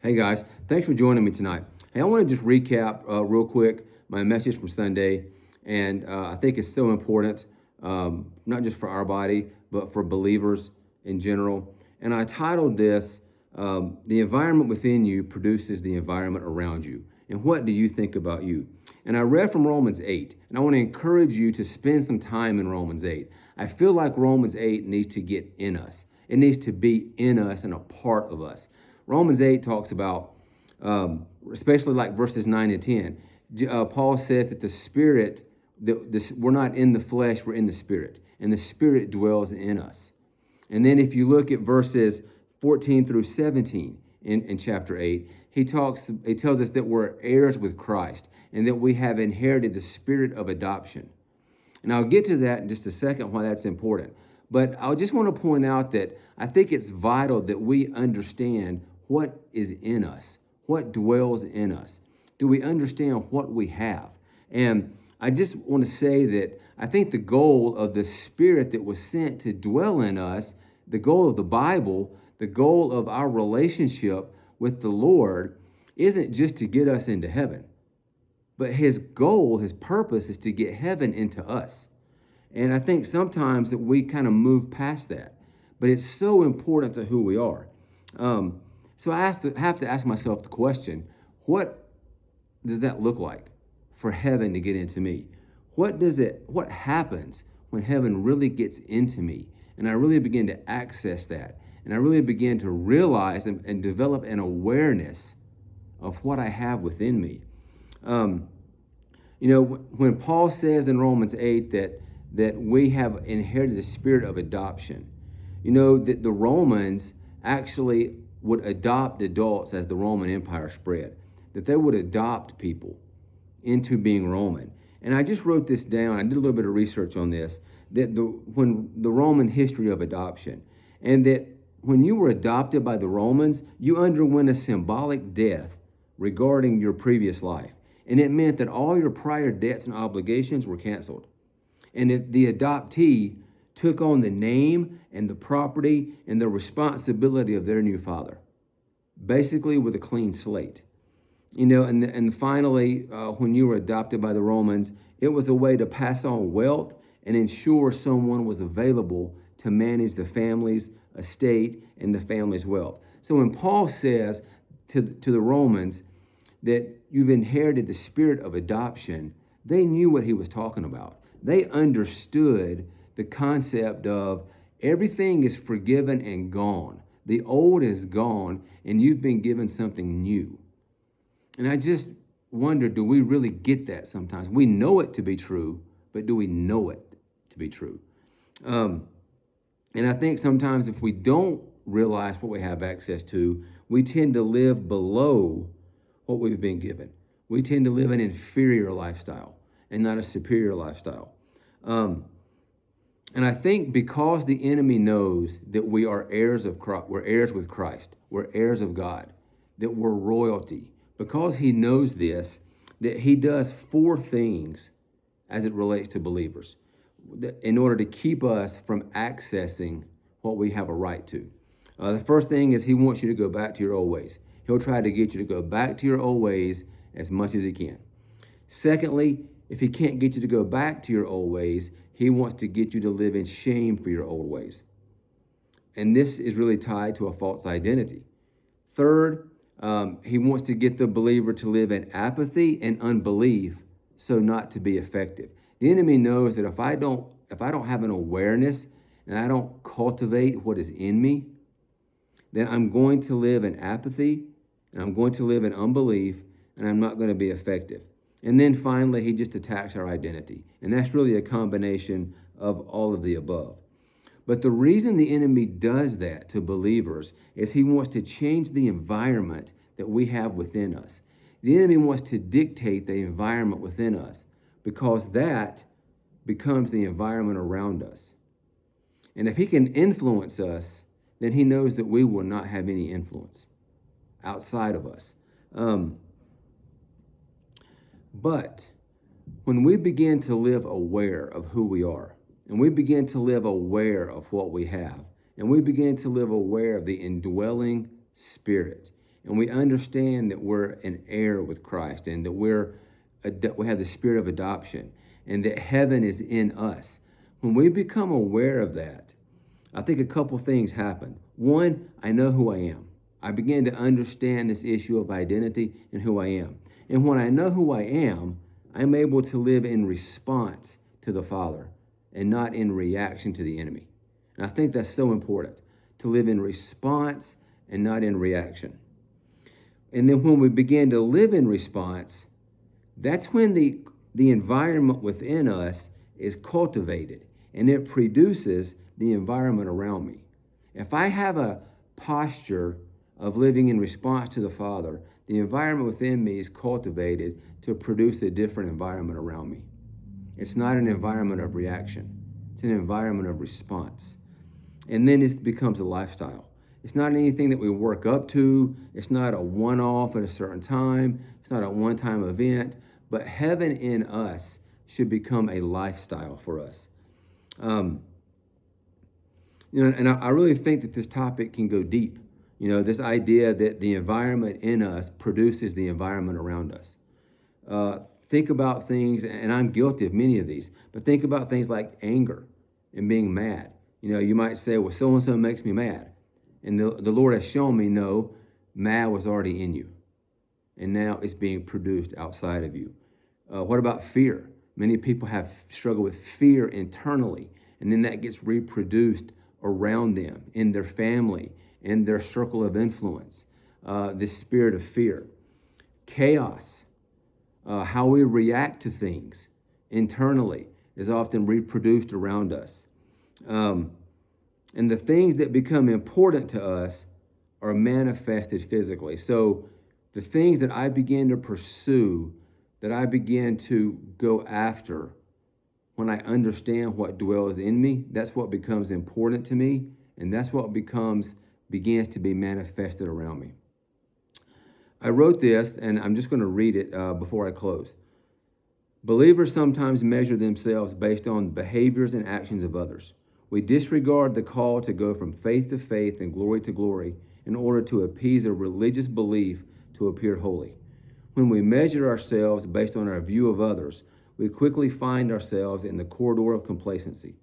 Hey guys, thanks for joining me tonight. Hey, I want to just recap real quick my message from Sunday, and I think it's so important, not just for our body, but for believers in general. And I titled this, The Environment Within You Produces the Environment Around You. And what do you think about you? And I read from Romans 8, and I want to encourage you to spend some time in Romans 8. I feel like Romans 8 needs to get in us. It needs to be in us and a part of us. Romans 8 talks about, especially like verses 9 and 10, Paul says that the Spirit, we're not in the flesh, we're in the Spirit, and the Spirit dwells in us. And then if you look at verses 14 through 17 in chapter 8, he tells us that we're heirs with Christ and that we have inherited the spirit of adoption. And I'll get to that in just a second, why that's important. But I just want to point out that I think it's vital that we understand what is in us, what dwells in us. Do we understand what we have? And I just want to say that I think the goal of the Spirit that was sent to dwell in us, the goal of the Bible, the goal of our relationship with the Lord, isn't just to get us into heaven. But his goal, his purpose is to get heaven into us. And I think sometimes that we kind of move past that. But it's so important to who we are. So I have to ask myself the question, what does that look like for heaven to get into me? What happens when heaven really gets into me and I really begin to access that and I really begin to realize and develop an awareness of what I have within me? When Paul says in Romans 8 that we have inherited the spirit of adoption, that the Romans actually would adopt adults as the Roman Empire spread, that they would adopt people into being Roman. And I just wrote this down. I did a little bit of research on this, that when the Roman history of adoption, and that when you were adopted by the Romans, you underwent a symbolic death regarding your previous life. And it meant that all your prior debts and obligations were canceled. And if the adoptee took on the name and the property and the responsibility of their new father, basically with a clean slate. And finally, when you were adopted by the Romans, it was a way to pass on wealth and ensure someone was available to manage the family's estate and the family's wealth. So when Paul says to the Romans that you've inherited the spirit of adoption, they knew what he was talking about. They understood the concept of everything is forgiven and gone. The old is gone, and you've been given something new. And I just wonder, do we really get that sometimes? We know it to be true, but do we know it to be true? And I think sometimes if we don't realize what we have access to, we tend to live below what we've been given. We tend to live an inferior lifestyle and not a superior lifestyle. And I think because the enemy knows that we are heirs of Christ, we're heirs with Christ, we're heirs of God, that we're royalty, because he knows this, that he does four things as it relates to believers in order to keep us from accessing what we have a right to. The first thing is he wants you to go back to your old ways. He'll try to get you to go back to your old ways as much as he can. Secondly, if he can't get you to go back to your old ways, he wants to get you to live in shame for your old ways. And this is really tied to a false identity. Third, he wants to get the believer to live in apathy and unbelief so not to be effective. The enemy knows that if I don't have an awareness and I don't cultivate what is in me, then I'm going to live in apathy and I'm going to live in unbelief and I'm not going to be effective. And then finally, he just attacks our identity. And that's really a combination of all of the above. But the reason the enemy does that to believers is he wants to change the environment that we have within us. The enemy wants to dictate the environment within us because that becomes the environment around us. And if he can influence us, then he knows that we will not have any influence outside of us. But when we begin to live aware of who we are, and we begin to live aware of what we have, and we begin to live aware of the indwelling Spirit, and we understand that we're an heir with Christ, and that we have the spirit of adoption, and that heaven is in us. When we become aware of that, I think a couple things happen. One, I know who I am. I begin to understand this issue of identity and who I am. And when I know who I am, I'm able to live in response to the Father and not in reaction to the enemy. And I think that's so important, to live in response and not in reaction. And then when we begin to live in response, that's when the environment within us is cultivated, and it produces the environment around me. If I have a posture of living in response to the Father, the environment within me is cultivated to produce a different environment around me. It's not an environment of reaction. It's an environment of response. And then it becomes a lifestyle. It's not anything that we work up to. It's not a one-off at a certain time. It's not a one-time event. But heaven in us should become a lifestyle for us. And I really think that this topic can go deep. This idea that the environment in us produces the environment around us. Think about things, and I'm guilty of many of these, but think about things like anger and being mad. You might say, well, so-and-so makes me mad. And the Lord has shown me, no, mad was already in you. And now it's being produced outside of you. What about fear? Many people have struggled with fear internally, and then that gets reproduced around them, in their family, in their circle of influence. This spirit of fear. Chaos. How we react to things internally is often reproduced around us. And the things that become important to us are manifested physically. So the things that I begin to pursue, that I begin to go after, when I understand what dwells in me, that's what becomes important to me, and that's what begins to be manifested around me. I wrote this, and I'm just going to read it before I close. Believers sometimes measure themselves based on behaviors and actions of others. We disregard the call to go from faith to faith and glory to glory in order to appease a religious belief to appear holy. When we measure ourselves based on our view of others, we quickly find ourselves in the corridor of complacency.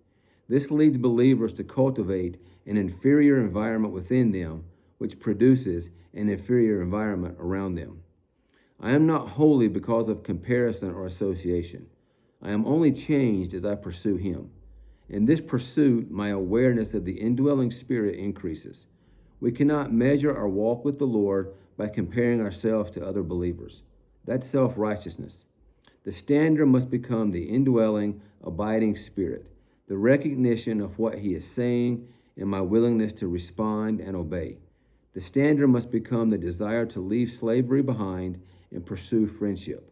This leads believers to cultivate an inferior environment within them, which produces an inferior environment around them. I am not holy because of comparison or association. I am only changed as I pursue Him. In this pursuit, my awareness of the indwelling Spirit increases. We cannot measure our walk with the Lord by comparing ourselves to other believers. That's self-righteousness. The standard must become the indwelling, abiding Spirit, the recognition of what He is saying, and my willingness to respond and obey. The standard must become the desire to leave slavery behind and pursue friendship.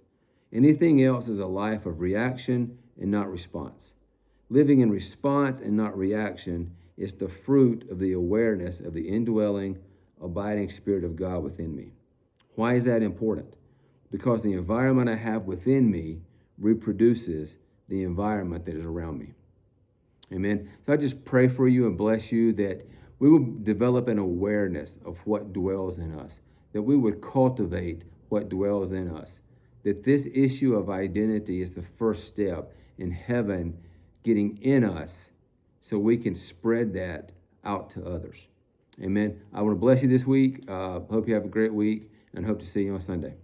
Anything else is a life of reaction and not response. Living in response and not reaction is the fruit of the awareness of the indwelling, abiding Spirit of God within me. Why is that important? Because the environment I have within me reproduces the environment that is around me. Amen. So I just pray for you and bless you that we will develop an awareness of what dwells in us, that we would cultivate what dwells in us, that this issue of identity is the first step in heaven getting in us so we can spread that out to others. Amen. I want to bless you this week. Hope you have a great week, and hope to see you on Sunday.